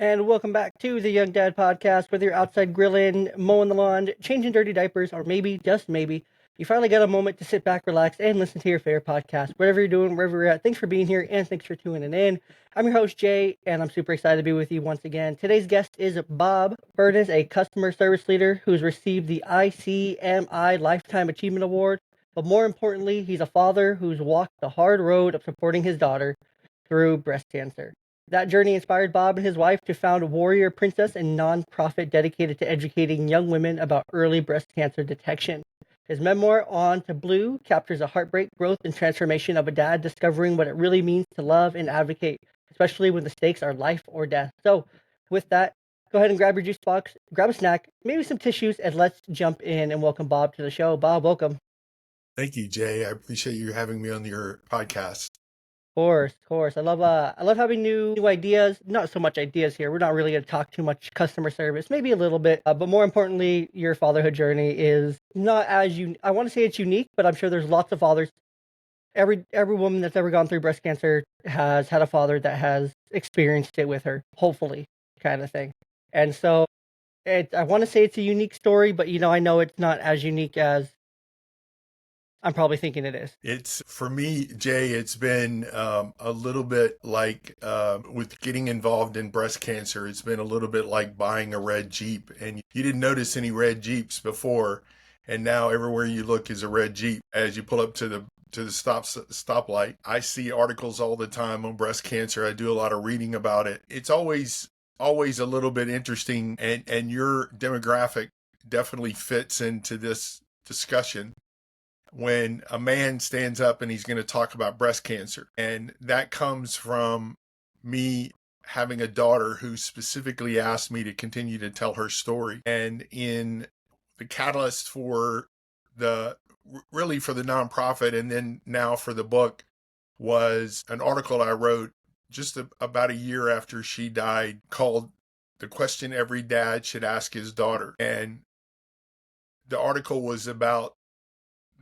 And welcome back to the Young Dad Podcast. Whether you're outside grilling, mowing the lawn, changing dirty diapers, or maybe, just maybe, you finally got a moment to sit back, relax, and listen to your favorite podcast. Whatever you're doing, wherever you're at, thanks for being here and thanks for tuning in. I'm your host, Jay, and I'm super excited to be with you once again. Today's guest is Bob Furniss, a customer service leader who's received the ICMI Lifetime Achievement Award. But more importantly, he's a father who's walked the hard road of supporting his daughter through breast cancer. That journey inspired Bob and his wife to found Warrior Princess, a nonprofit dedicated to educating young women about early breast cancer detection. His memoir, On to Blue, captures a heartbreak, growth, and transformation of a dad discovering what it really means to love and advocate, especially when the stakes are life or death. So, with that, go ahead and grab your juice box, grab a snack, maybe some tissues, and let's jump in and welcome Bob to the show. Bob, welcome. Thank you, Jay. I appreciate you having me on your podcast. Of course. I love having new ideas. Not so much ideas here. We're not really going to talk too much customer service, maybe a little bit, but more importantly, your fatherhood journey is not as I want to say it's unique, but I'm sure there's lots of fathers. Every woman that's ever gone through breast cancer has had a father that has experienced it with her, hopefully, kind of thing. And so, I want to say it's a unique story, but I know it's not as unique as I'm probably thinking it is. It's for me, Jay, it's been a little bit like with getting involved in breast cancer, it's been a little bit like buying a red Jeep. And you didn't notice any red Jeeps before. And now everywhere you look is a red Jeep. As you pull up to the stoplight, I see articles all the time on breast cancer. I do a lot of reading about it. It's always a little bit interesting, and your demographic definitely fits into this discussion when a man stands up and he's going to talk about breast cancer. And that comes from me having a daughter who specifically asked me to continue to tell her story. And in the catalyst for the nonprofit and then now for the book was an article I wrote just about a year after she died called "The Question Every Dad Should Ask His Daughter." And the article was about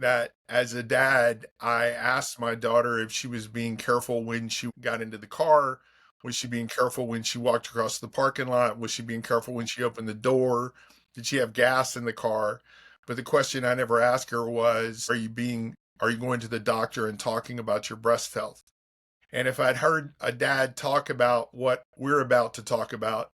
that as a dad, I asked my daughter if she was being careful when she got into the car. Was she being careful when she walked across the parking lot? Was she being careful when she opened the door? Did she have gas in the car? But the question I never asked her was, are you going to the doctor and talking about your breast health? And if I'd heard a dad talk about what we're about to talk about,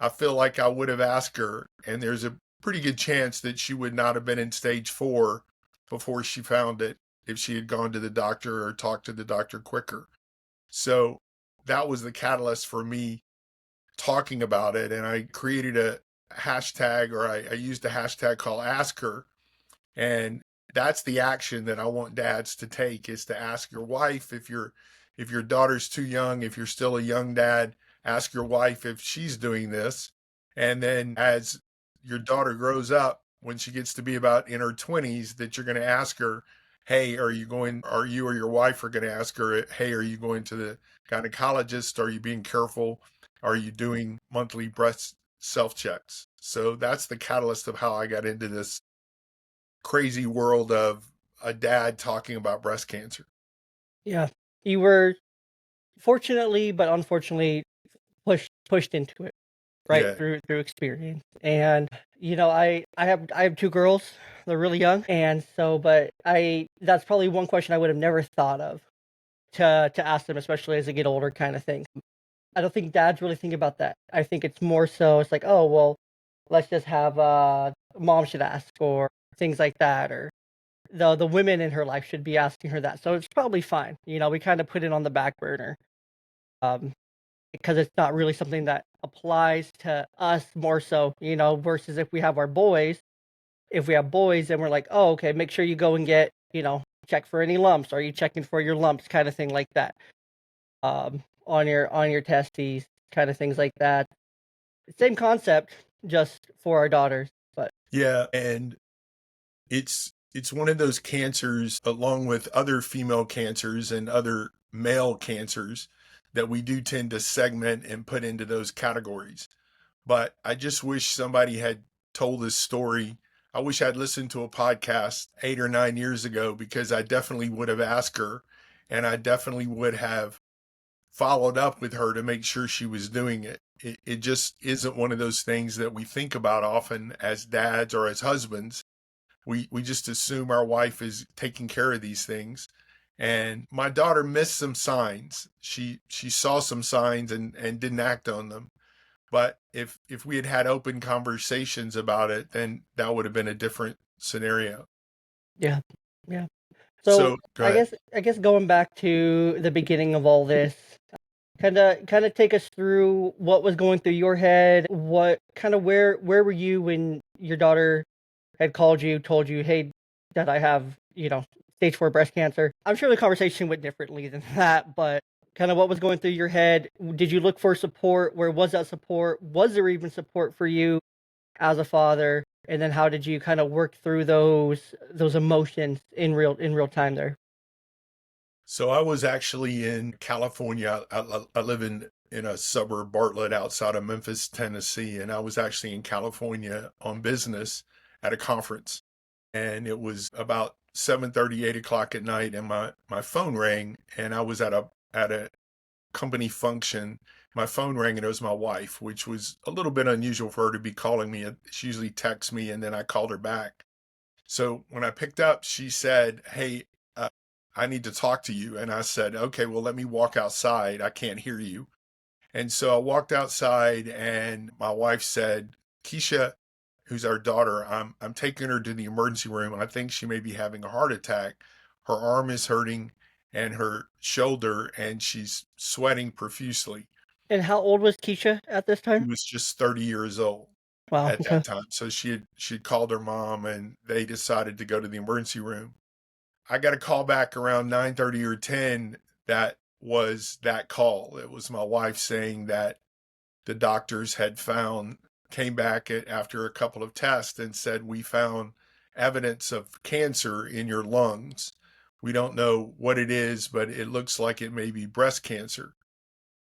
I feel like I would have asked her, and there's a pretty good chance that she would not have been in stage 4 before she found it if she had gone to the doctor or talked to the doctor quicker. So that was the catalyst for me talking about it. And I created a hashtag, or I used a hashtag called Ask Her. And that's the action that I want dads to take, is to ask your wife if your daughter's too young, if you're still a young dad, ask your wife if she's doing this. And then as your daughter grows up, when she gets to be about in her 20s, that you're going to ask her, hey, are you or your wife are going to ask her, hey, are you going to the gynecologist? Are you being careful? Are you doing monthly breast self checks? So that's the catalyst of how I got into this crazy world of a dad talking about breast cancer. Yeah. You were fortunately, but unfortunately, pushed into it, right? Yeah. Through experience. And I have two girls. They're really young, and so but I that's probably one question I would have never thought of to ask them, especially as they get older, kind of thing. I don't think dads really think about that. I think it's more so it's like, oh well, let's just have mom should ask, or things like that, or the women in her life should be asking her that. So it's probably fine. We kind of put it on the back burner. Um, because it's not really something that applies to us more so, versus if we have boys, then we're like, oh, okay, make sure you go and get, check for any lumps. Are you checking for your lumps? Kind of thing like that. On your testes, kind of things like that. Same concept, just for our daughters. But Yeah. And it's one of those cancers, along with other female cancers and other male cancers, that we do tend to segment and put into those categories. But I just wish somebody had told this story. I wish I'd listened to a podcast 8 or 9 years ago, because I definitely would have asked her, and I definitely would have followed up with her to make sure she was doing it. it just isn't one of those things that we think about often as dads or as husbands. We just assume our wife is taking care of these things. And my daughter missed some signs. She saw some signs and didn't act on them. But if we had had open conversations about it, then that would have been a different scenario. Yeah. Yeah. So So go ahead. I guess going back to the beginning of all this, kind of take us through what was going through your head. What kind of where were you when your daughter had called you, told you, "Hey, Dad, I have stage 4 breast cancer." I'm sure the conversation went differently than that, but kind of what was going through your head. Did you look for support? Where was that support? Was there even support for you as a father? And then how did you kind of work through those emotions in real time there? So I was actually in California. I live in a suburb, Bartlett, outside of Memphis, Tennessee, and I was actually in California on business at a conference. And it was about 7:30, 8 o'clock at night, and my phone rang, and I was at a company function. My phone rang, and it was my wife, which was a little bit unusual for her to be calling me. She usually texts me, and then I called her back. So when I picked up, she said, "Hey, I need to talk to you." And I said, "Okay, well, let me walk outside. I can't hear you." And so I walked outside, and my wife said, "Keisha, who's our daughter, I'm taking her to the emergency room. I think she may be having a heart attack. Her arm is hurting and her shoulder, and she's sweating profusely." And how old was Keisha at this She time? was just 30 years old Wow. at Okay. that time. So she'd called her mom, and they decided to go to the emergency room. I got a call back around 9:30 or 10. That was that call. It was my wife saying that the doctors had came back after a couple of tests and said, "We found evidence of cancer in your lungs. We don't know what it is, but it looks like it may be breast cancer."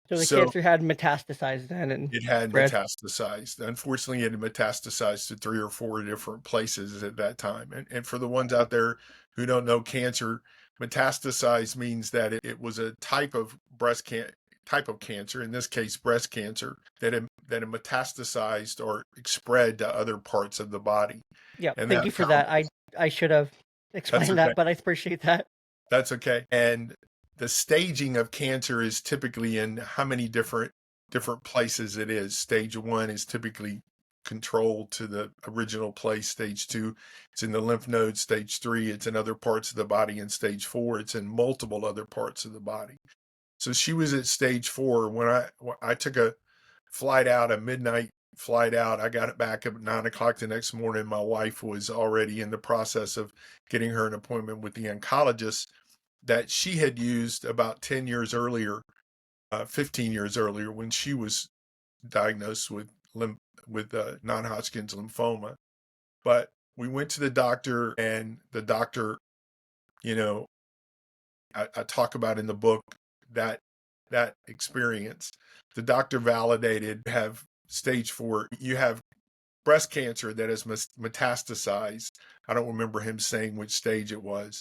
So the So cancer had metastasized then and it had spread. metastasized. Unfortunately, it had metastasized to 3 or 4 different places at that time. And for the ones out there who don't know, cancer metastasized means that it was a type of cancer, in this case breast cancer, that had metastasized or spread to other parts of the body. Yeah. And Thank that you for found that. I should have that's explained okay. that, but I appreciate that. That's okay. And the staging of cancer is typically in how many different places it is. Stage 1 is typically controlled to the original place. Stage 2, it's in the lymph nodes. Stage 3, it's in other parts of the body. And stage 4, it's in multiple other parts of the body. So she was at stage 4 when I took a flight out, a midnight flight out. I got it back at 9 o'clock the next morning. My wife was already in the process of getting her an appointment with the oncologist that she had used about 10 years earlier, 15 years earlier, when she was diagnosed with non-Hodgkin's lymphoma. But we went to the doctor, and the doctor, you know, I talk about in the book that that experience. The doctor validated have stage 4. You have breast cancer that has metastasized. I don't remember him saying which stage it was.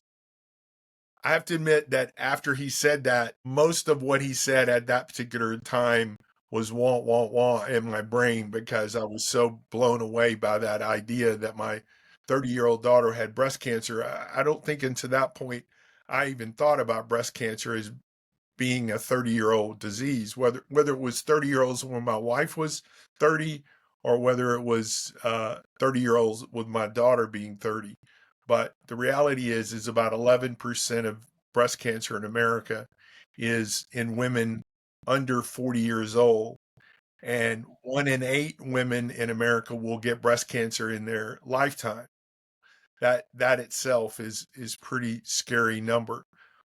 I have to admit that after he said that, most of what he said at that particular time was wah, wah, wah in my brain, because I was so blown away by that idea that my 30-year-old daughter had breast cancer. I don't think until that point I even thought about breast cancer as being a 30-year-old disease, whether it was 30-year-olds when my wife was 30, or whether it was 30-year-olds with my daughter being 30. But the reality is about 11% of breast cancer in America is in women under 40 years old, and 1 in 8 women in America will get breast cancer in their lifetime. That itself is pretty scary number.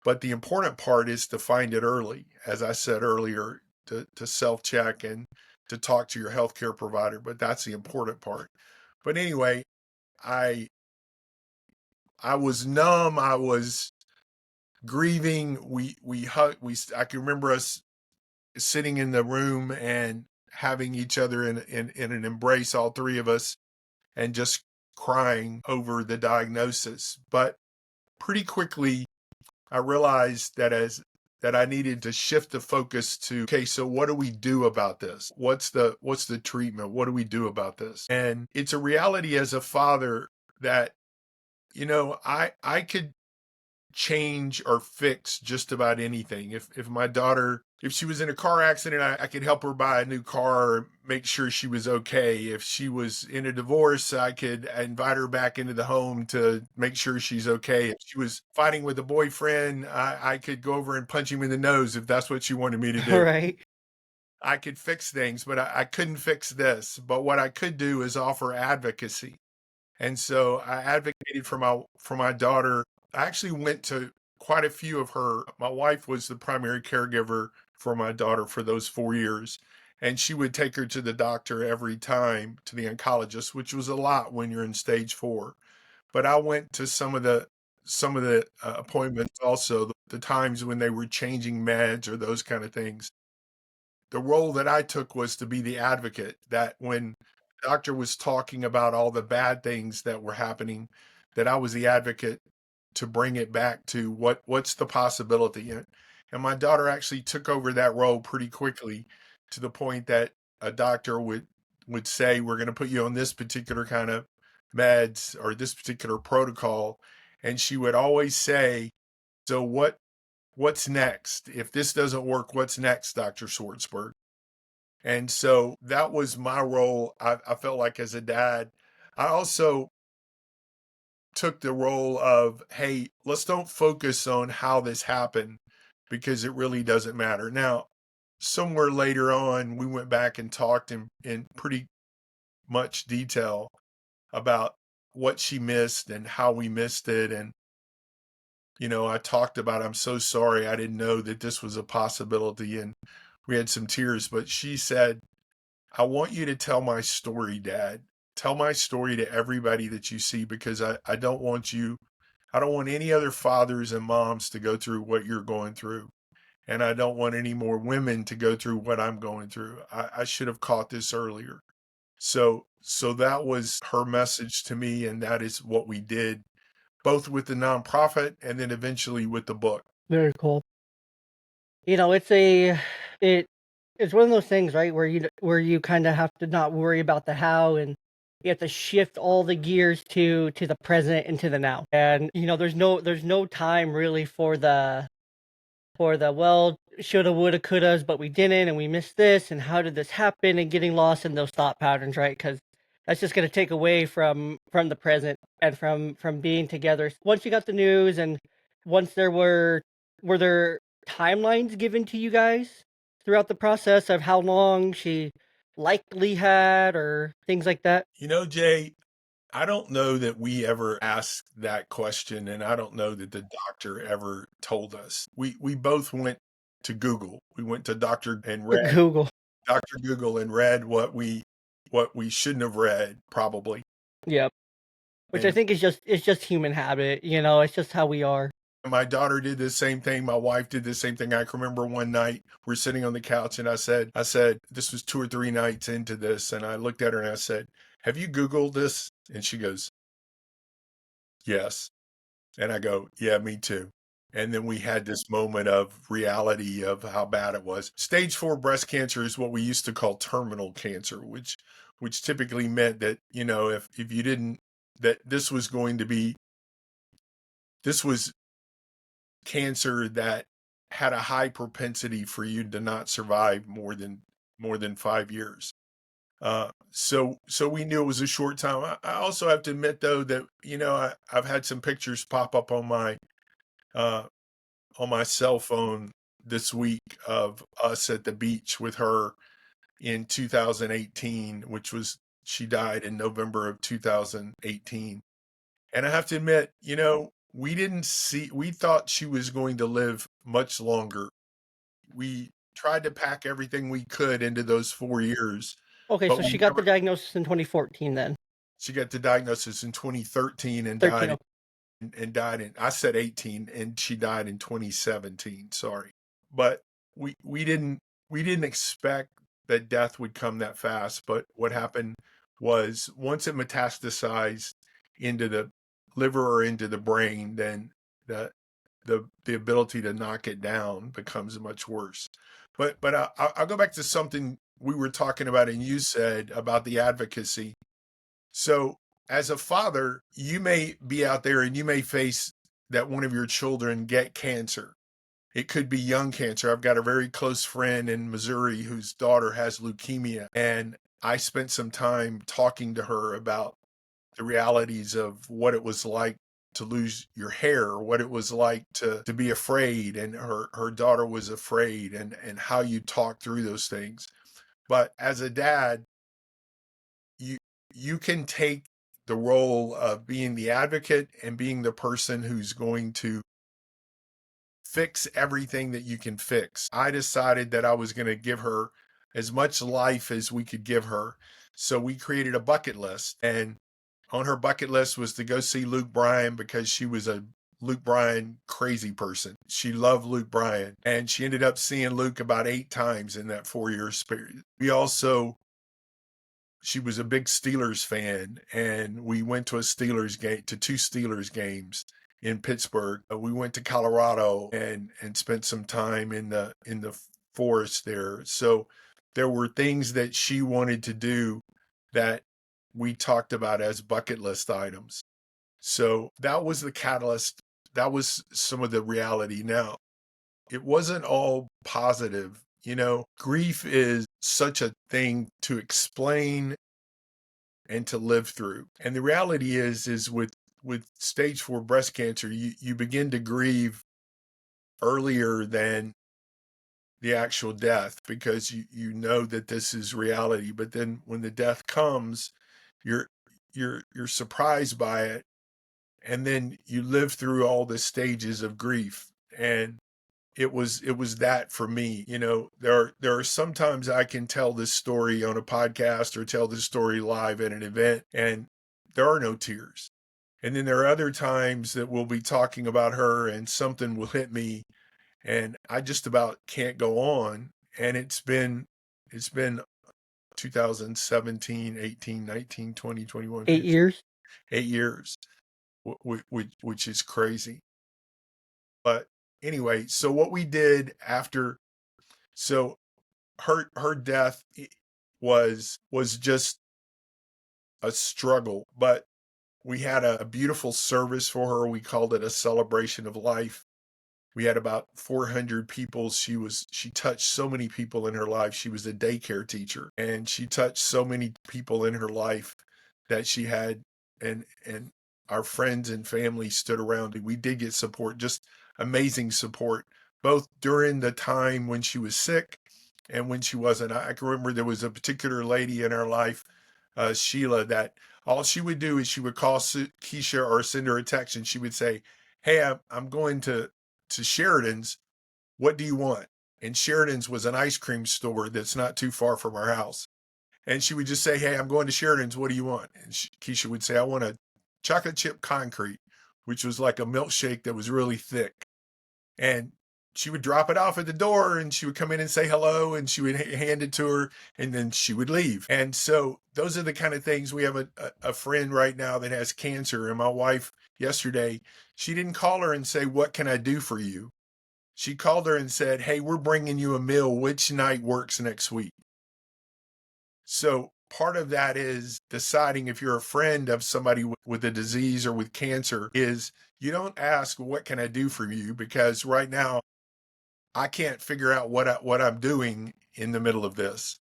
But the important part is to find it early, as I said earlier, to self-check and to talk to your healthcare provider. But that's the important part. But anyway, I I was numb. I was grieving. We hug. I can remember us sitting in the room and having each other in an embrace, all three of us, and just crying over the diagnosis. But pretty quickly, I realized that as that I needed to shift the focus to, okay, so what do we do about this? What's the treatment? What do we do about this? And it's a reality as a father that, I could change or fix just about anything. If my daughter, if she was in a car accident, I could help her buy a new car, or make sure she was okay. If she was in a divorce, I could invite her back into the home to make sure she's okay. If she was fighting with a boyfriend, I could go over and punch him in the nose if that's what she wanted me to do. Right. I could fix things, but I couldn't fix this. But what I could do is offer advocacy. And so I advocated for my daughter. I actually went to quite a few of her. My wife was the primary caregiver for my daughter for those 4 years. And she would take her to the doctor every time, to the oncologist, which was a lot when you're in stage 4. But I went to some of the appointments also, the times when they were changing meds or those kind of things. The role that I took was to be the advocate, that when the doctor was talking about all the bad things that were happening, that I was the advocate to bring it back to what's the possibility. And my daughter actually took over that role pretty quickly, to the point that a doctor would say, we're going to put you on this particular kind of meds or this particular protocol. And she would always say, so what's next? If this doesn't work, what's next, Dr. Schwartzberg? And so that was my role. I felt like, as a dad. I also took the role of, hey, let's don't focus on how this happened, because it really doesn't matter. Now, somewhere later on, we went back and talked in pretty much detail about what she missed and how we missed it. And, I talked about, I'm so sorry, I didn't know that this was a possibility. And we had some tears, but she said, I want you to tell my story, Dad. Tell my story to everybody that you see, because I don't want any other fathers and moms to go through what you're going through. And I don't want any more women to go through what I'm going through. I should have caught this earlier. So that was her message to me. And that is what we did, both with the nonprofit and then eventually with the book. Very cool. It it's one of those things, right, where you kind of have to not worry about the how, and you have to shift all the gears to the present and to the now. And there's no time really for the well, shoulda, woulda, couldas, but we didn't, and we missed this, and how did this happen, and getting lost in those thought patterns, right? Because that's just going to take away from the present and from being together. Once you got the news, and once were there timelines given to you guys throughout the process of how long she likely had, or things like that? Jay, I don't know that we ever asked that question, and I don't know that the doctor ever told us. We both went to Google. We went to Google. Dr. Google, and read what we shouldn't have read, probably. Yep. Which I And think is just human habit. It's just how we are. my daughter did the same thing. My wife did the same thing. I can remember one night we're sitting on the couch, and I said, this was 2 or 3 nights into this, and I looked at her and I said, have you Googled this? And she goes, yes. And I go, yeah, me too. And then we had this moment of reality of how bad it was. Stage 4 breast cancer is what we used to call terminal cancer, which typically meant that, if you didn't, that this was cancer that had a high propensity for you to not survive more than 5 years. So we knew it was a short time. I also have to admit, though, that I've had some pictures pop up uh, on my cell phone this week of us at the beach with her in 2018, she died in November of 2018. And I have to admit, we thought she was going to live much longer. We tried to pack everything we could into those 4 years, Okay, but so she we got the never, diagnosis in 2014 then. she got the diagnosis in 2013 and 13. died I said 18, and she died in 2017. Sorry. But we didn't expect that death would come that fast. But what happened was, once it metastasized into the liver or into the brain, then the the ability to knock it down becomes much worse. But I'll go back to something we were talking about, and you said about the advocacy. So as a father, you may be out there and you may face that one of your children get cancer. It could be young cancer. I've got a very close friend in Missouri whose daughter has leukemia, and I spent some time talking to her about the realities of what it was like to lose your hair, what it was like to be afraid, and her daughter was afraid, and how you talk through those things. But as a dad, you can take the role of being the advocate and being the person who's going to fix everything that you can fix. I decided that I was going to give her as much life as we could give her. So we created a bucket list, and on her bucket list was to go see Luke Bryan, because she was a Luke Bryan crazy person. She loved Luke Bryan, and she ended up seeing Luke about 8 times in that 4-year period. She was a big Steelers fan, and we went to to 2 Steelers games in Pittsburgh. We went to Colorado and spent some time in the forest there. So there were things that she wanted to do that we talked about as bucket list items. So that was the catalyst. That was some of the reality. Now, it wasn't all positive. Grief is such a thing to explain and to live through. And the reality is with stage 4 breast cancer, you begin to grieve earlier than the actual death, because you know that this is reality. But then when the death comes, you're surprised by it, and then you live through all the stages of grief. And it was that for me. There are sometimes I can tell this story on a podcast or tell this story live at an event, and there are no tears. And then there are other times that we'll be talking about her and something will hit me and I just about can't go on. And it's been 2017, 18, 19, 20, 21, 8 years. 8 years, which is crazy. But anyway, so what we did after, so her death was just a struggle, but we had a beautiful service for her. We called it a celebration of life. We had about 400 people. She touched so many people in her life. She was a daycare teacher, and she touched so many people in her life that she had, and our friends and family stood around. We did get support, just amazing support, both during the time when she was sick and when she wasn't. I can remember there was a particular lady in our life, Sheila, that all she would do is she would call Keisha or send her a text, and she would say, "Hey, I'm going to Sheridan's. What do you want?" And Sheridan's was an ice cream store that's not too far from our house. And she would just say, "Hey, I'm going to Sheridan's. What do you want?" And Keisha would say, "I want a chocolate chip concrete," which was like a milkshake that was really thick. And she would drop it off at the door, and she would come in and say hello, and she would hand it to her, and then she would leave. And so those are the kind of things. We have a friend right now that has cancer, and my wife yesterday, she didn't call her and say, "What can I do for you?" She called her and said, "Hey, we're bringing you a meal. Which night works next week?" So part of that is deciding, if you're a friend of somebody with a disease or with cancer, is you don't ask, "What can I do for you?" Because right now I can't figure out what I'm doing in the middle of this.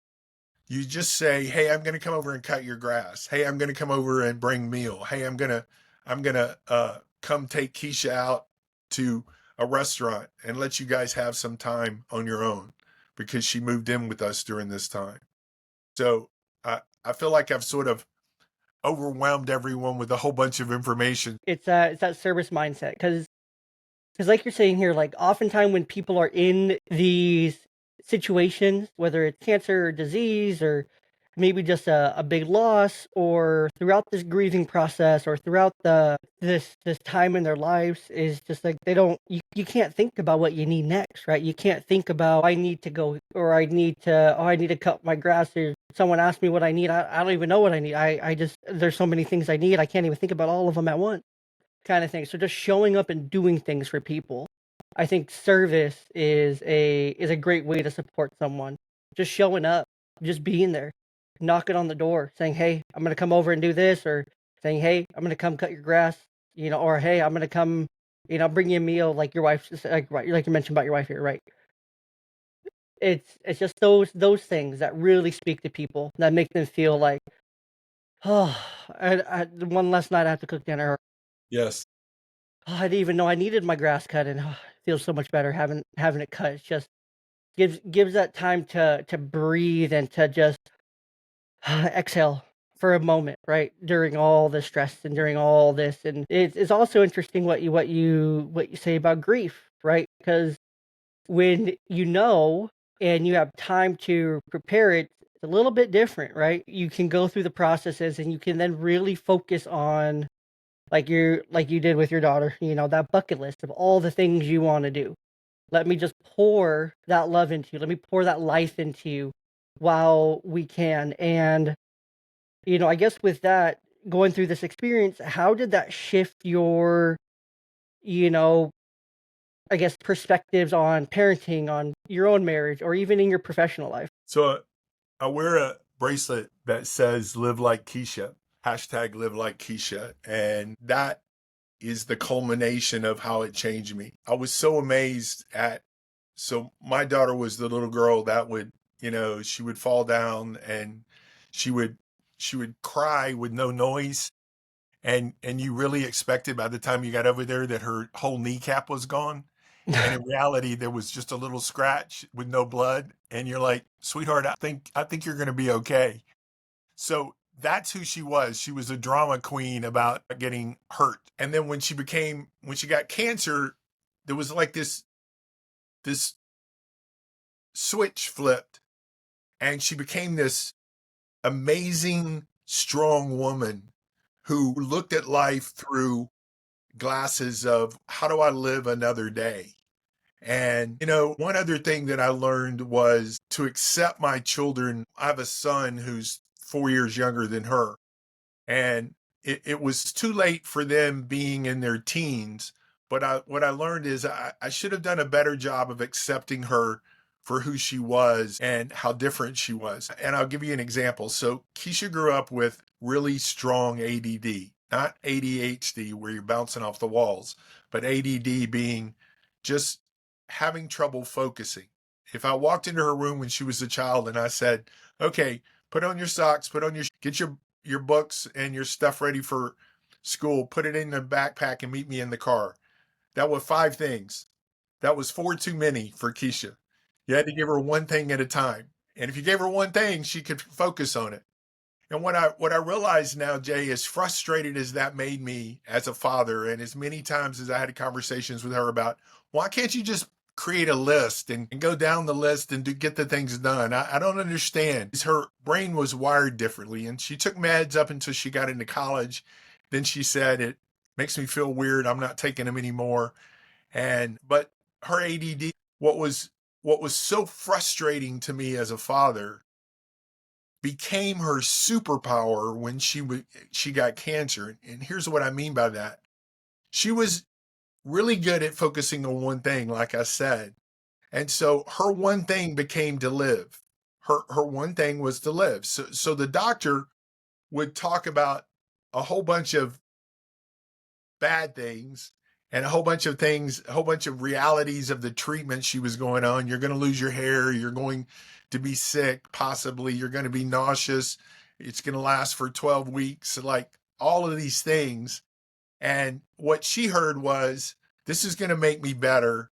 You just say, "Hey, I'm going to come over and cut your grass. Hey, I'm going to come over and bring meal. Hey, I'm going to come take Keisha out to a restaurant and let you guys have some time on your own," because she moved in with us during this time. So I feel like I've sort of overwhelmed everyone with a whole bunch of information. It's that service mindset, because like you're saying here, like oftentimes when people are in these situations, whether it's cancer or disease or maybe just a big loss, or throughout this grieving process, or throughout this time in their lives, is just like you can't think about what you need next, right? You can't think about, I need to go, or I need to cut my grass, or someone asked me what I need. I don't even know what I need. I just, there's so many things I need, I can't even think about all of them at once, kind of thing. So just showing up and doing things for people. I think service is a great way to support someone. Just showing up, just being there, knocking on the door, saying, "Hey, I'm gonna come over and do this," or saying, "Hey, I'm gonna come cut your grass," or "Hey, I'm gonna come, bring you a meal," like your wife, like you mentioned about your wife here, right? It's just those things that really speak to people that make them feel like, oh, one less night I have to cook dinner. Yes. Oh, I didn't even know I needed my grass cut, and it feels so much better having it cut. It's just gives that time to breathe and to just exhale for a moment, right? During all the stress and during all this, and it's also interesting what you say about grief, right? Because when and you have time to prepare it, it's a little bit different, right? You can go through the processes and you can then really focus on like you did with your daughter, that bucket list of all the things you want to do. Let me just pour that love into you. Let me pour that life into you while we can. And, I guess with that, going through this experience, how did that shift your, you know, I guess perspectives on parenting, on your own marriage, or even in your professional life? So I wear a bracelet that says live like Keisha, hashtag live like Keisha. And that is the culmination of how it changed me. I was so amazed so my daughter was the little girl that would, she would fall down and she would, she would cry with no noise. And you really expected by the time you got over there that her whole kneecap was gone. And in reality, there was just a little scratch with no blood. And you're like, sweetheart, I think you're going to be okay. So that's who she was. She was a drama queen about getting hurt. And then when she got cancer, there was like this switch flipped and she became this amazing, strong woman who looked at life through glasses of how do I live another day? And, one other thing that I learned was to accept my children. I have a son who's 4 years younger than her. And it was too late for them being in their teens. But what I learned is I should have done a better job of accepting her for who she was and how different she was. And I'll give you an example. So Keisha grew up with really strong ADD, not ADHD where you're bouncing off the walls, but ADD being just having trouble focusing. If I walked into her room when she was a child and I said, okay, put on your socks, get your books and your stuff ready for school, put it in the backpack and meet me in the car. That was 5 things. That was 4 too many for Keisha. You had to give her one thing at a time. And if you gave her one thing, she could focus on it. And what I realize now, Jay, as frustrated as that made me as a father, and as many times as I had conversations with her about, why can't you just create a list and go down the list and get the things done? I don't understand. Her brain was wired differently, and she took meds up until she got into college. Then she said, it makes me feel weird. I'm not taking them anymore. But her ADD, what was so frustrating to me as a father became her superpower when she got cancer. And here's what I mean by that. She was really good at focusing on one thing, like I said. And so her one thing became to live. Her one thing was to live. So the doctor would talk about a whole bunch of bad things and a whole bunch of things, a whole bunch of realities of the treatment she was going on. You're going to lose your hair. You're going to be sick, possibly. You're going to be nauseous. It's going to last for 12 weeks. Like all of these things. And what she heard was, this is going to make me better.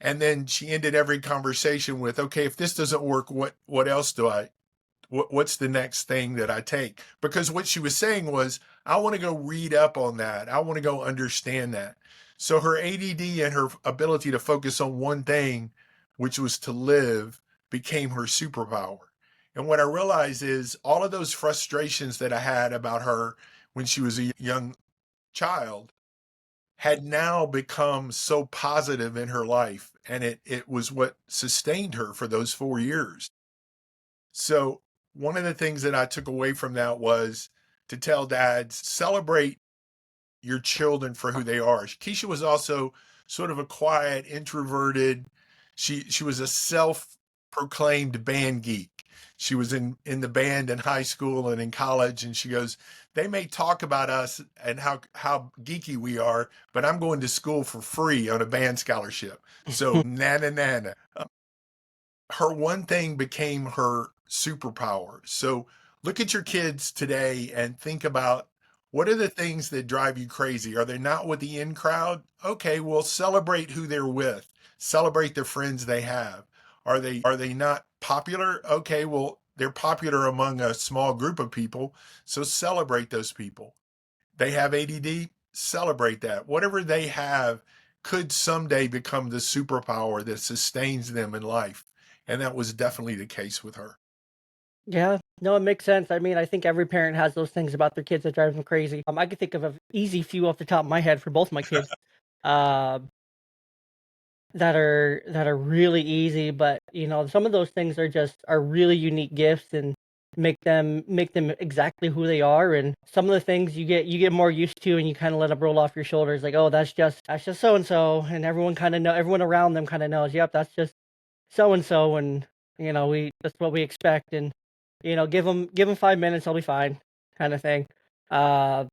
And then she ended every conversation with, okay, if this doesn't work, what else what's the next thing that I take? Because what she was saying was, I want to go read up on that. I want to go understand that. So her ADD and her ability to focus on one thing, which was to live, became her superpower. And what I realized is all of those frustrations that I had about her when she was a young child had now become so positive in her life. And it was what sustained her for those 4 years. So one of the things that I took away from that was to tell dads, celebrate your children for who they are. Keisha was also sort of a quiet, introverted. She was a self-proclaimed band geek. She was in the band in high school and in college, and she goes, they may talk about us and how geeky we are, but I'm going to school for free on a band scholarship. So nana nana. Her one thing became her superpower. So look at your kids today and think about, what are the things that drive you crazy? Are they not with the in crowd? Okay, well, celebrate who they're with. Celebrate the friends they have. Are they not popular? Okay, well, they're popular among a small group of people, so celebrate those people. They have ADD, celebrate that. Whatever they have could someday become the superpower that sustains them in life. And that was definitely the case with her. Yeah, no, it makes sense. I mean, I think every parent has those things about their kids that drive them crazy. I could think of an easy few off the top of my head for both my kids, uh, that are really easy. But some of those things are really unique gifts and make them exactly who they are. And some of the things you get more used to, and you kind of let them roll off your shoulders, like, oh, that's just so and so, and everyone around them kind of knows. Yep, that's just so and so, and we that's what we expect, and give them 5 minutes, I'll be fine, kind of thing. Because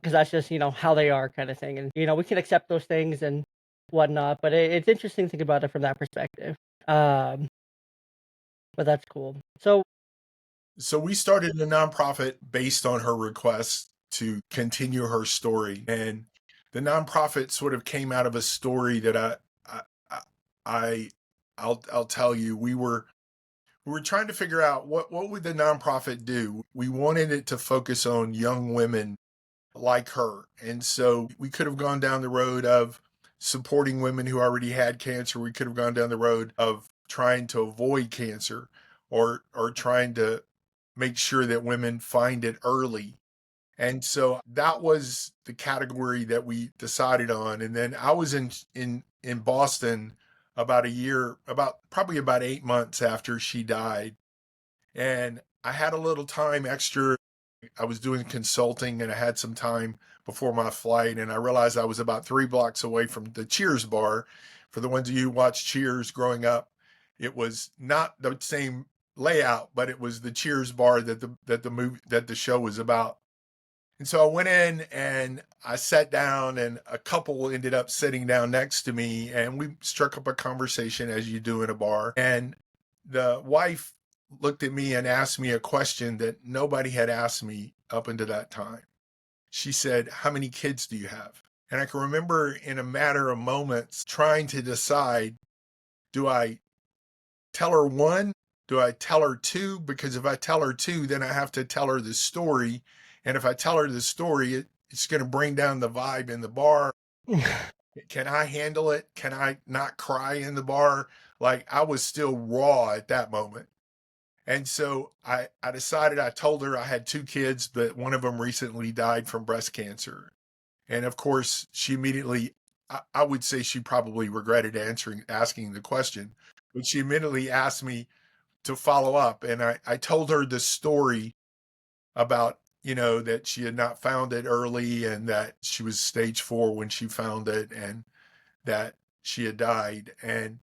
that's just how they are, kind of thing, and we can accept those things and whatnot. But it's interesting to think about it from that perspective. Um, but that's cool. So So we started a nonprofit based on her request to continue her story. And the nonprofit sort of came out of a story that I, I, I I'll tell you, we were trying to figure out what would the nonprofit do. We wanted it to focus on young women like her. And so we could have gone down the road of supporting women who already had cancer. We could have gone down the road of trying to avoid cancer, or trying to make sure that women find it early. And so that was the category that we decided on. And then I was in Boston about a year, about probably about 8 months after she died. And I had a little time extra. I was doing consulting and I had some time before my flight, and I realized I was about 3 blocks away from the Cheers bar. For the ones of you who watched Cheers growing up, it was not the same layout, but it was the Cheers bar that the show was about. And so I went in and I sat down, and a couple ended up sitting down next to me, and we struck up a conversation as you do in a bar. And the wife looked at me and asked me a question that nobody had asked me up until that time. She said, how many kids do you have? And I can remember in a matter of moments trying to decide, do I tell her one? Do I tell her two? Because if I tell her two, then I have to tell her the story. And if I tell her the story, it's going to bring down the vibe in the bar. Can I handle it? Can I not cry in the bar? Like, I was still raw at that moment. And so I decided, I told her I had 2 kids, but one of them recently died from breast cancer. And of course, she immediately, I would say she probably regretted asking the question, but she immediately asked me to follow up. And I told her the story about, that she had not found it early, and that she was stage 4 when she found it, and that she had died. And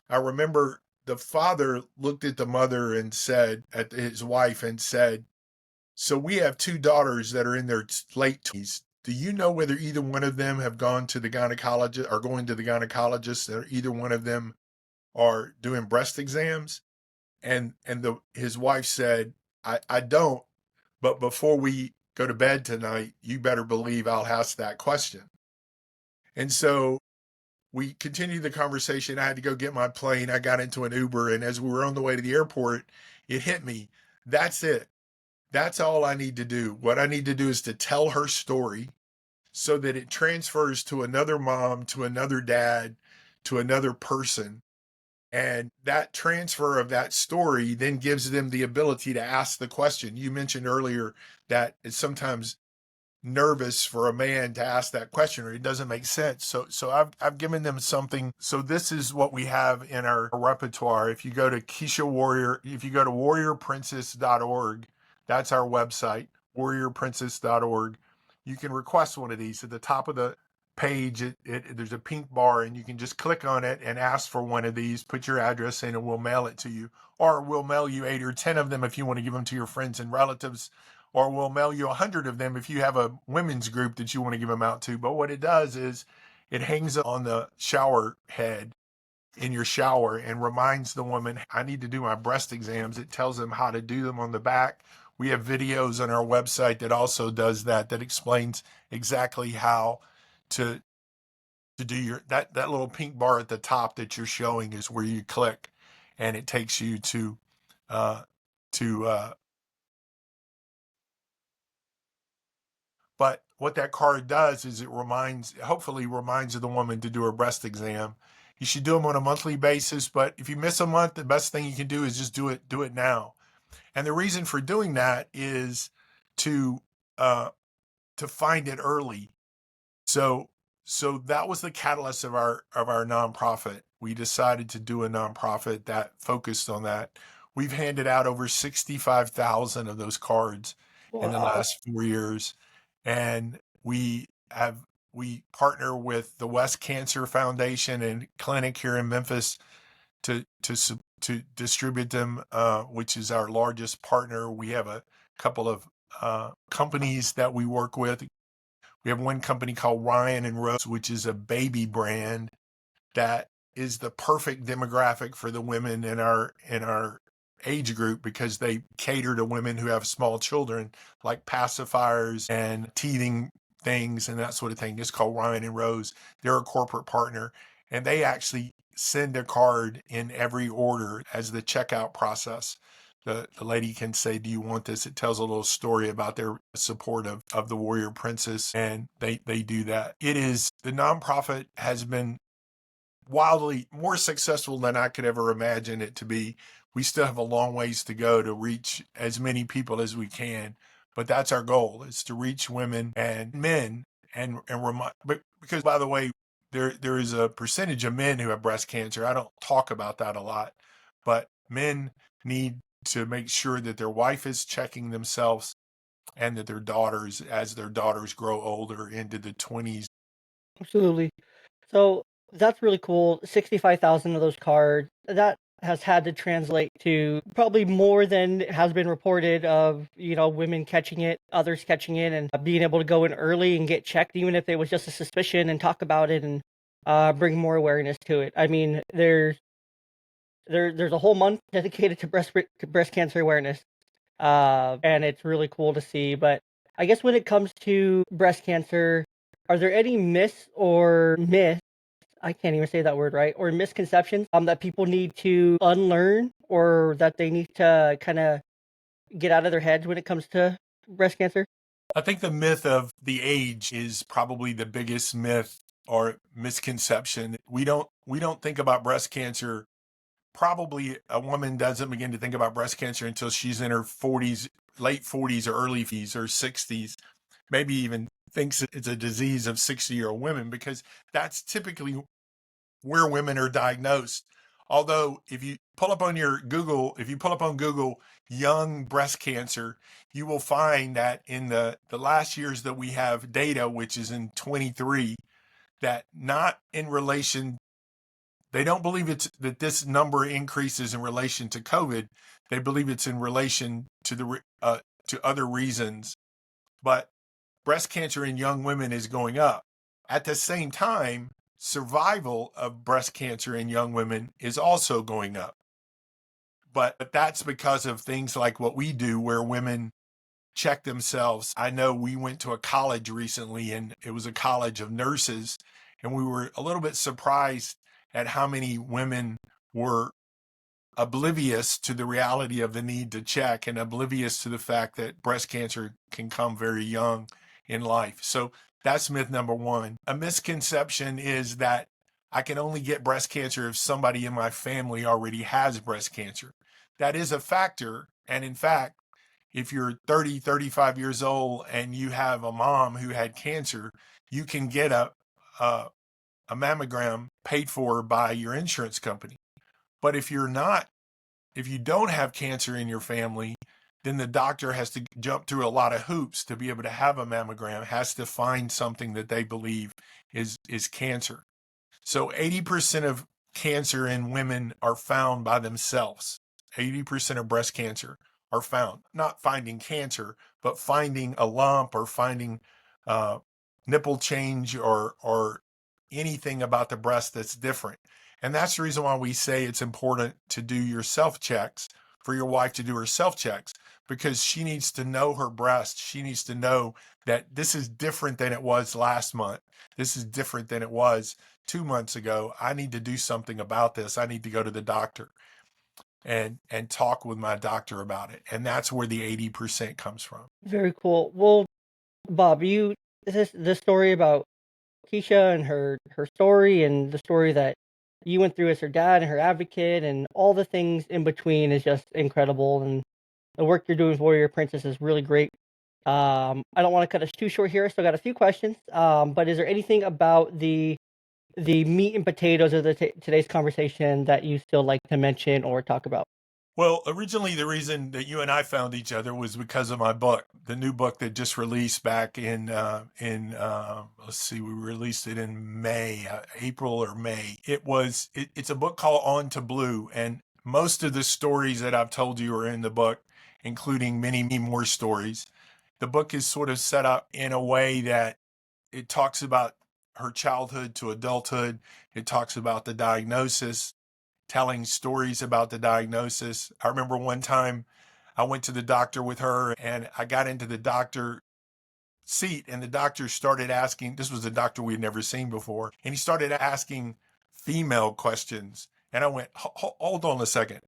I remember the father looked at the mother and said, at his wife, and said, so we have 2 daughters that are in their late 20s. Do you know whether either one of them have gone to the gynecologist, or going to the gynecologist, or either one of them are doing breast exams? And his wife said, I don't, but before we go to bed tonight, you better believe I'll ask that question. And so we continued the conversation. I had to go get my plane. I got into an Uber, and as we were on the way to the airport, it hit me. That's it. That's all I need to do. What I need to do is to tell her story so that it transfers to another mom, to another dad, to another person. And that transfer of that story then gives them the ability to ask the question. You mentioned earlier that it's sometimes nervous for a man to ask that question, or it doesn't make sense. So I've given them something. So this is what we have in our repertoire. If you go to warriorprincess.org, that's our website, warriorprincess.org. you can request one of these. At the top of the page, there's a pink bar, and you can just click on it and ask for one of these, put your address in, and we'll mail it to you. Or we'll mail you 8 or 10 of them if you want to give them to your friends and relatives. Or we'll mail you 100 of them if you have a women's group that you want to give them out to. But what it does is it hangs on the shower head in your shower and reminds the woman, I need to do my breast exams. It tells them how to do them on the back. We have videos on our website that also does that explains exactly how to do your, that little pink bar at the top that you're showing is where you click, and it takes you to uh, to but what that card does is it hopefully reminds the woman to do her breast exam. You should do them on a monthly basis, but if you miss a month, the best thing you can do is just do it now. And the reason for doing that is to uh, to find it early. So that was the catalyst of our nonprofit. We decided to do a nonprofit that focused on that. We've handed out over 65,000 of those cards in the Wow. last 4 years, and we partner with the West Cancer Foundation and clinic here in Memphis to distribute them, which is our largest partner. We have a couple of companies that we work with. We have one company called Ryan and Rose, which is a baby brand that is the perfect demographic for the women in our age group, because they cater to women who have small children, like pacifiers and teething things and that sort of thing. It's called Ryan and Rose. They're a corporate partner, and they actually send a card in every order as the checkout process. The lady can say, do you want this? It tells a little story about their support of the warrior princess, and they do that. The nonprofit has been wildly more successful than I could ever imagine it to be. We still have a long ways to go to reach as many people as we can, but that's our goal, is to reach women and men and remind. But because, by the way, there is a percentage of men who have breast cancer. I don't talk about that a lot, but men need to make sure that their wife is checking themselves, and that as their daughters grow older into the 20s. Absolutely. So that's really cool. 65,000 of those cards. That has had to translate to probably more than has been reported of, women catching it, others catching it, and being able to go in early and get checked, even if it was just a suspicion, and talk about it and bring more awareness to it. I mean, there's a whole month dedicated to breast cancer awareness, and it's really cool to see. But I guess when it comes to breast cancer, are there any myths, I can't even say that word right, or misconceptions that people need to unlearn, or that they need to kind of get out of their heads when it comes to breast cancer? I think the myth of the age is probably the biggest myth or misconception. We don't think about breast cancer. Probably a woman doesn't begin to think about breast cancer until she's in her 40s, late 40s or early 50s or 60s. Maybe even thinks it's a disease of 60-year-old women, because that's typically where women are diagnosed. Although if you pull up on Google young breast cancer, you will find that in the last years that we have data, which is in 23, that not in relation, they don't believe that this number increases in relation to COVID. They believe it's in relation to to other reasons. But breast cancer in young women is going up. At the same time, survival of breast cancer in young women is also going up. But that's because of things like what we do, where women check themselves. I know we went to a college recently, and it was a college of nurses, and we were a little bit surprised at how many women were oblivious to the reality of the need to check, and oblivious to the fact that breast cancer can come very young in life. So that's myth number one. A misconception is that I can only get breast cancer if somebody in my family already has breast cancer. That is a factor. And in fact, if you're 30, 35 years old and you have a mom who had cancer, you can get a, a mammogram paid for by your insurance company. But if you don't have cancer in your family, then the doctor has to jump through a lot of hoops to be able to have a mammogram, has to find something that they believe is cancer. So 80% of cancer in women are found by themselves. 80% of breast cancer are found, not finding cancer, but finding a lump or finding uh, nipple change or anything about the breast that's different. And that's the reason why we say it's important to do your self checks, for your wife to do her self checks, because she needs to know her breast. She needs to know that this is different than it was last month. This is different than it was 2 months ago. I need to do something about this. I need to go to the doctor and talk with my doctor about it. And that's where the 80% comes from. Very cool. Well, Bob, this story about Keisha and her story and the story that you went through as her dad and her advocate and all the things in between is just incredible. And the work you're doing with Warrior Princess is really great. I don't want to cut us too short here. I still got a few questions. But is there anything about the meat and potatoes of today's conversation that you still like to mention or talk about? Well, originally the reason that you and I found each other was because of my book, the new book that just released back in let's see, we released it in May, April or May. It's a book called On to Blue, and most of the stories that I've told you are in the book, including many more stories. The book is sort of set up in a way that it talks about her childhood to adulthood. It talks about the diagnosis, telling stories about the diagnosis. I remember one time I went to the doctor with her and I got into the doctor seat and the doctor started asking, this was a doctor we had never seen before, and he started asking female questions. And I went, hold on a second.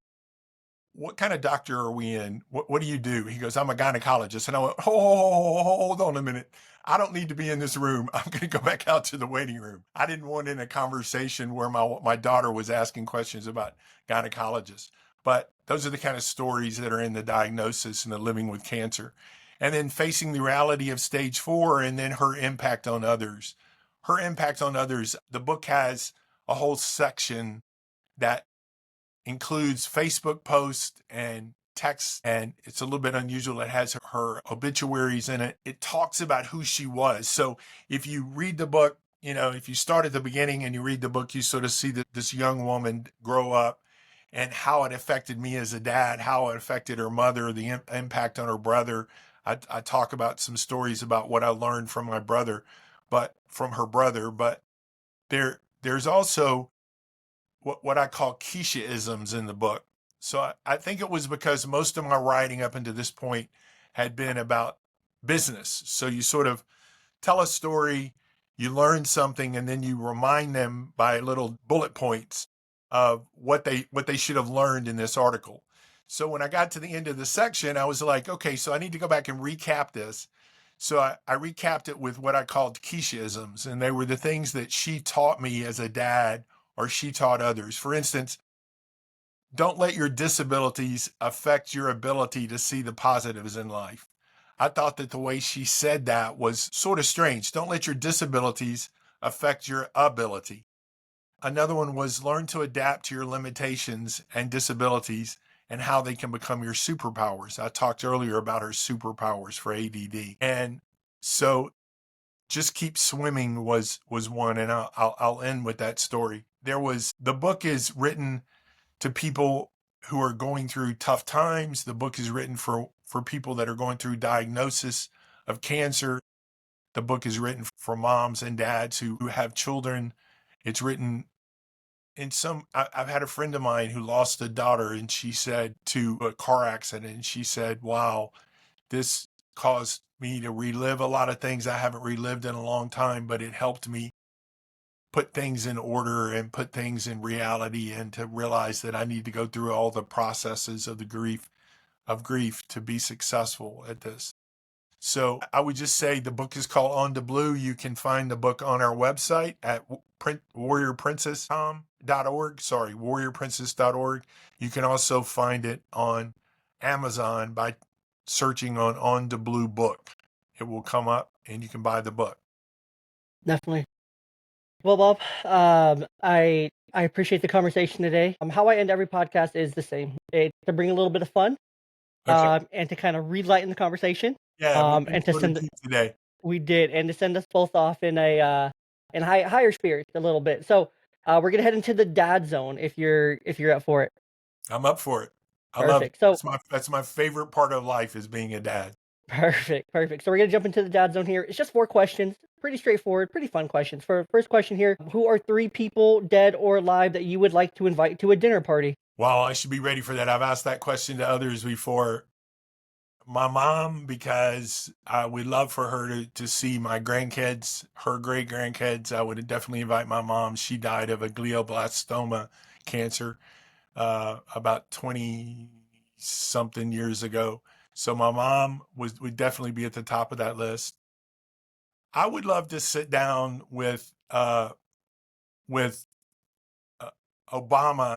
What kind of doctor are we in? What do you do? He goes, I'm a gynecologist. And I went, hold on a minute. I don't need to be in this room. I'm going to go back out to the waiting room. I didn't want in a conversation where my daughter was asking questions about gynecologists. But those are the kind of stories that are in the diagnosis and the living with cancer. And then facing the reality of stage 4 and then her impact on others. Her impact on others. The book has a whole section that includes Facebook posts and texts, and it's a little bit unusual. It has her obituaries in it. It talks about who she was. So if you read the book, if you start at the beginning and you read the book, you sort of see this young woman grow up and how it affected me as a dad, how it affected her mother, the impact on her brother. I talk about some stories about what I learned from my brother, but from her brother. But there's also what I call Keisha-isms in the book. So I think it was because most of my writing up until this point had been about business. So you sort of tell a story, you learn something, and then you remind them by little bullet points of what they should have learned in this article. So when I got to the end of the section, I was like, okay, so I need to go back and recap this. So I recapped it with what I called Keisha-isms, and they were the things that she taught me as a dad or she taught others. For instance, don't let your disabilities affect your ability to see the positives in life. I thought that the way she said that was sort of strange. Don't let your disabilities affect your ability. Another one was learn to adapt to your limitations and disabilities and how they can become your superpowers. I talked earlier about her superpowers for ADD. And so just keep swimming was one, and I'll end with that story. The book is written to people who are going through tough times. The book is written for people that are going through diagnosis of cancer. The book is written for moms and dads who have children. It's written I've had a friend of mine who lost a daughter, and she said, to a car accident, and she said, wow, this caused me to relive a lot of things I haven't relived in a long time, but it helped me put things in order and put things in reality and to realize that I need to go through all the processes of grief to be successful at this. So I would just say the book is called On to Blue. You can find the book on our website at warriorprincess.org. Sorry, warriorprincess.org. You can also find it on Amazon by searching on to Blue book. It will come up and you can buy the book. Definitely. Well, Bob, I appreciate the conversation today. How I end every podcast is the same. It's to bring a little bit of fun Okay. and to kind of relighten the conversation, Yeah, we and finished to a little send deep today. we did, and to send us both off in higher spirits a little bit. So we're gonna head into the dad zone if you're up for it. I'm up for it. I love it. Perfect. So That's my favorite part of life is being a dad. perfect. So we're gonna jump into the dad zone here. It's just 4 questions, pretty straightforward, pretty fun questions. For first question here, who are 3 people, dead or alive, that you would like to invite to a dinner party? Well, I should be ready for that. I've asked that question to others before. My mom, because I would love for her to see my grandkids, her great grandkids. I would definitely invite my mom. She died of a glioblastoma cancer about 20 something years ago. So my mom would definitely be at the top of that list. I would love to sit down with uh, Obama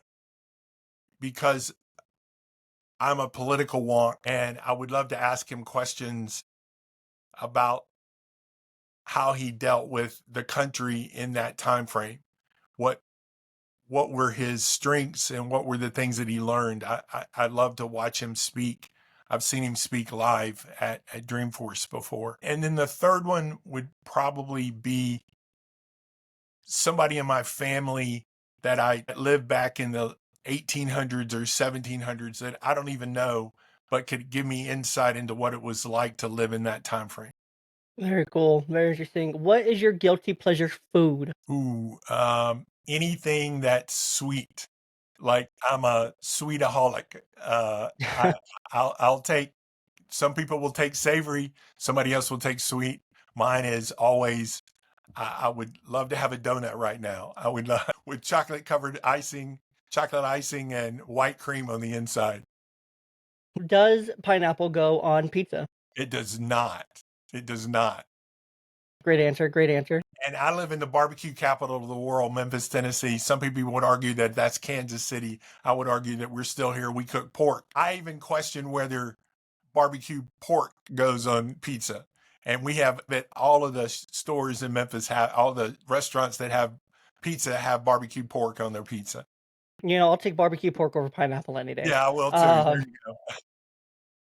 because I'm a political wonk, and I would love to ask him questions about how he dealt with the country in that time frame. What what were his strengths and what were the things that he learned? I love to watch him speak. I've seen him speak live at Dreamforce before. And then the third one would probably be somebody in my family that I lived back in the 1800s or 1700s that I don't even know, but could give me insight into what it was like to live in that time frame. Very cool, very interesting. What is your guilty pleasure food? Ooh, anything that's sweet. Like I'm a sweetaholic. I'll take. Some people will take savory. Somebody else will take sweet. Mine is always. I would love to have a donut right now. I would love with chocolate covered icing, chocolate icing, and white cream on the inside. Does pineapple go on pizza? It does not. It does not. Great answer. Great answer. And I live in the barbecue capital of the world, Memphis, Tennessee. Some people would argue that that's Kansas City. I would argue that we're still here. We cook pork. I even question whether barbecue pork goes on pizza. And we have that all of the stores in Memphis have, all the restaurants that have pizza have barbecue pork on their pizza. I'll take barbecue pork over pineapple any day. Yeah, I will too. There Um, you go.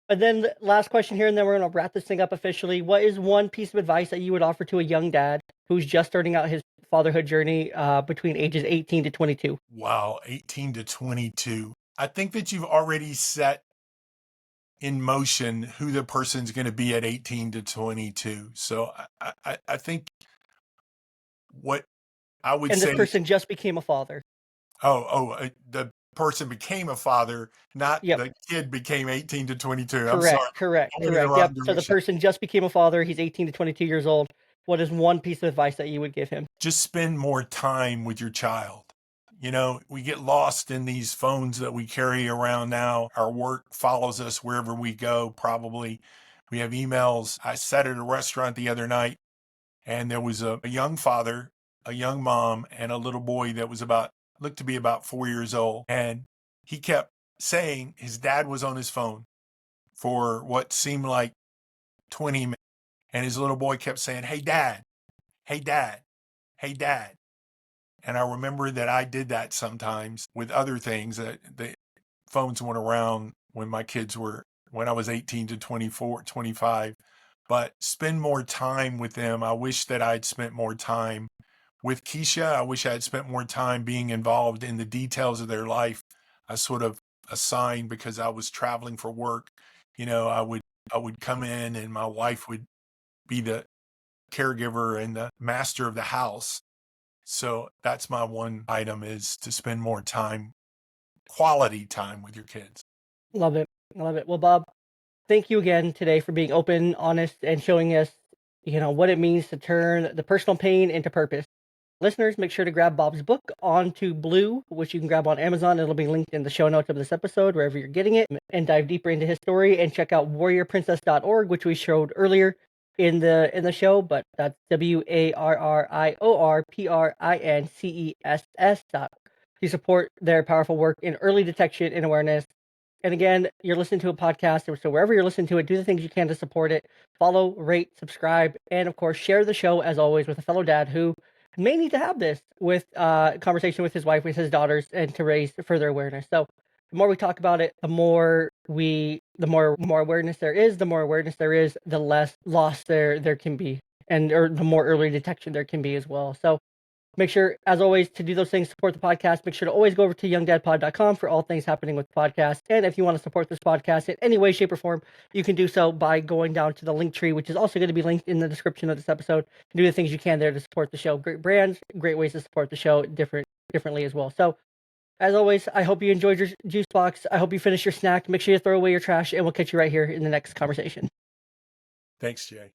and then the last question here, and then we're gonna wrap this thing up officially. What is one piece of advice that you would offer to a young dad who's just starting out his fatherhood journey between ages 18 to 22? Wow, 18 to 22. I think that you've already set in motion who the person's going to be at 18 to 22. So I think what I would And this say is, person just became a father. the person became a father, not Yep. the kid became 18 to 22. I'm sorry. Correct. Correct. I went in the Correct. wrong Yep. So the direction. person just became a father. He's 18 to 22 years old. What is one piece of advice that you would give him? Just spend more time with your child. We get lost in these phones that we carry around now. Our work follows us wherever we go, probably. We have emails. I sat at a restaurant the other night and there was a young father, a young mom, and a little boy that was looked to be about 4 years old. And he kept saying his dad was on his phone for what seemed like 20 minutes. And his little boy kept saying, "Hey, dad, hey, dad, hey, dad." And I remember that I did that sometimes with other things that the phones went around when I was 18 to 24, 25. But spend more time with them. I wish that I'd spent more time with Keisha. I wish I had spent more time being involved in the details of their life. I sort of assigned because I was traveling for work. I would come in and my wife would be the caregiver and the master of the house. So that's my one item is to spend more time, quality time with your kids. Love it. Love it. Well, Bob, thank you again today for being open, honest, and showing us, what it means to turn the personal pain into purpose. Listeners, make sure to grab Bob's book, Onto Blue, which you can grab on Amazon. It'll be linked in the show notes of this episode, wherever you're getting it, and dive deeper into his story. And check out warriorprincess.org, which we showed earlier in the show, but that's WARRIORPRINCESS to support their powerful work in early detection and awareness. And again, you're listening to a podcast, so wherever you're listening to it, do the things you can to support it. Follow, rate, subscribe, and of course, share the show as always with a fellow dad who may need to have this with conversation with his wife, with his daughters, and to raise further awareness. So the more we talk about it, the more awareness there is. The more awareness there is, the less loss there can be, or the more early detection there can be as well. So make sure, as always, to do those things, support the podcast. Make sure to always go over to youngdadpod.com for all things happening with the podcast. And if you want to support this podcast in any way, shape, or form, you can do so by going down to the link tree, which is also going to be linked in the description of this episode. Do the things you can there to support the show. Great brands, great ways to support the show differently as well. So, as always, I hope you enjoyed your juice box. I hope you finish your snack. Make sure you throw away your trash, and we'll catch you right here in the next conversation. Thanks, Jay.